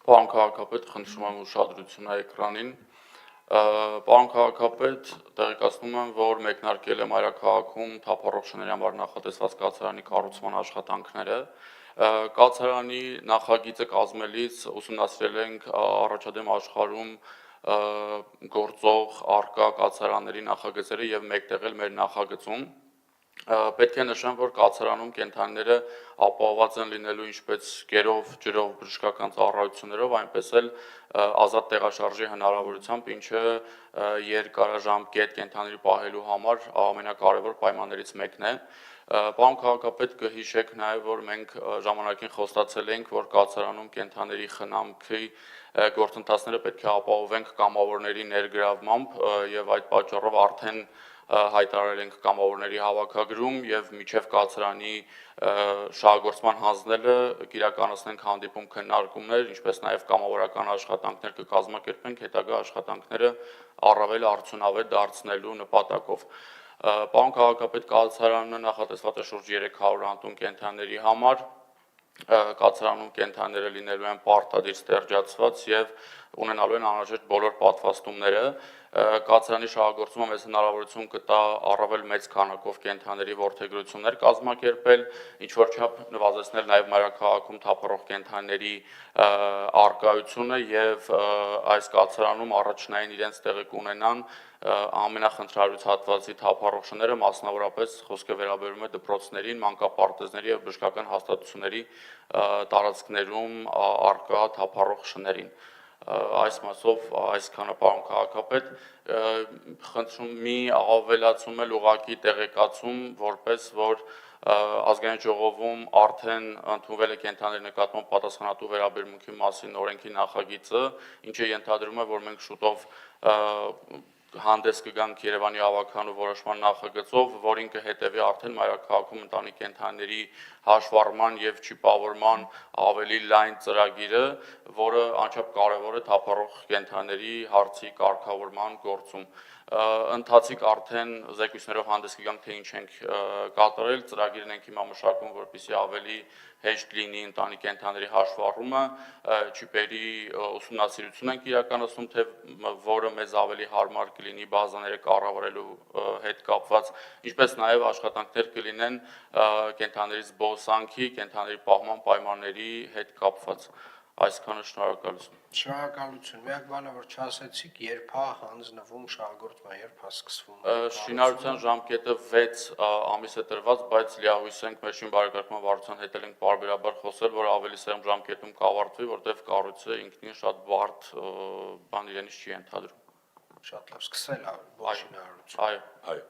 Պարոն քաղաքապետ, խնդրում եմ ուշադրությունը էկրանին։ Պարոն քաղաքապետ, տեղեկացնում եմ, որ մեկնարկել է մայրաքաղաքում թափառող շների համար նախատեսված կացարանի կառուցման աշխատանքները։ Կացարանի նախագիծը կազմելիս ուսումնասիրել ենք առաջադեմ աշխարհում գործող առկա կացարանների նախագծերը եւ մեկտեղել մեր նախագծում։ Պետք է նշեմ, որ կացարանում կենդանիները ապահովված են լինելու ինչպես գերով, ջրով, բժշկական ծառայություններով, այնպես էլ ազատ տեղաշարժի հնարավորությամբ, ինչը երկարաժամկետ կենդանիների պահելու համար ամենակարևոր պայմաններից մեկն է։ Պարոն քաղաքապետ, կհիշեք նաև, որ մենք ժամանակին խոստացել ենք, որ կացարանում կենդանիների խնամքի գործընթացները պետք է ապահովենք կամավորների ներգրավմամբ եւ այդ պատճառով արդեն հայտարարել ենք կամավորների հավաքագրում եւ միջև կացարանի շահագործման հանձնելը կիրականացնենք հանդիպում քննարկումներ, ինչպես նաեւ կամավորական աշխատանքներ կկազմակերպենք հետագա աշխատանքները առավել արդյունավետ դարձնելու նպատակով։ Պարոն քաղաքապետ, կացարանը նախատեսված է շուրջ 300 անտուն կենդանիների համար։ Կացարանում կենդանիները լինելու են պարտադիր ստերջացված եւ ունենալու են անհրաժեշտ բոլոր պատվաստումները։ Կացարանի շահագործումը մեզ հնարավորություն կտա առավել մեծ քանակով կենդանիների որդեգրություններ կազմակերպել, ինչ որ չափ նվազեցնել նաեւ մայրաքաղաքում թափառող կենդանիների առկայությունը եւ այս կացարանում առաջնային իրենց տեղը կունենան ամենախնդրահարույց հատվածի թափառող շները, մասնավորապես խոսքը վերաբերում է դպրոցներին, մանկապարտեզների եւ բժշկական հաստատությունների տարածքներում առկա թափառող շներին։ Այս մասով այսքանը, պարոն քաղաքապետ, խնդրում մի ավելացում էլ ուղղակի տեղեկացում, որպես որ ազգային ժողովում արդեն ընդունվել է կենդանիների նկատմամբ պատասխանատու վերաբերմունքի մասին օրենքի նախագիծը, ինչը ենթադրում է, որ մենք շուտով հանդես կգանք Երևանի հավաքանու որոշման նախագծով, որին կհետևի արդեն մայրաքաղաքում ընտանի կենդանիների հաշվառման եւ չիպավորման ավելի լայն ծրագիրը, որը անչափ կարևոր է թափառող կենդանիների հարցի կարգավորման գործում։ Ընթացիկ արդեն զեկույցներով հանդես կգանք, թե ինչ ենք կատարել, ծրագիրն ենք հիմա մշակում, որպեսզի ավելի հեշտ լինի ընտանի կենդանիների հաշվառումը, չիպերի ուսումնասիրություն ենք իրականացնում, թե որը մեզ ավելի հարմար կլինի բազաները կառավարելու հետ կապված, ինչպես նաև աշխատանքներ կլինեն կենդանիների զբոսանքի, կենդանիների պահման պայմանների հետ կապված։ Այսքանը, շնորհակալություն։ Շնորհակալություն։ Միակ բանը, որ չասեցիք, երբ է հանձնվում շահագործման, երբ է սկսվում։ Շինարարության ժամկետը 6 ամիս է տրված, բայց լիահույս ենք մեր շինբարեկարգման վարչության հետ էլ ենք պարբերաբար խոսել, որ ավելի սերմ ժամկետում կավարտվի, որտեղ կառույցը ինքնին շատ բարդ բան իրենից չի ենթադրում։ Շատ լավ, սկսել է շինարարությունը։ Այո։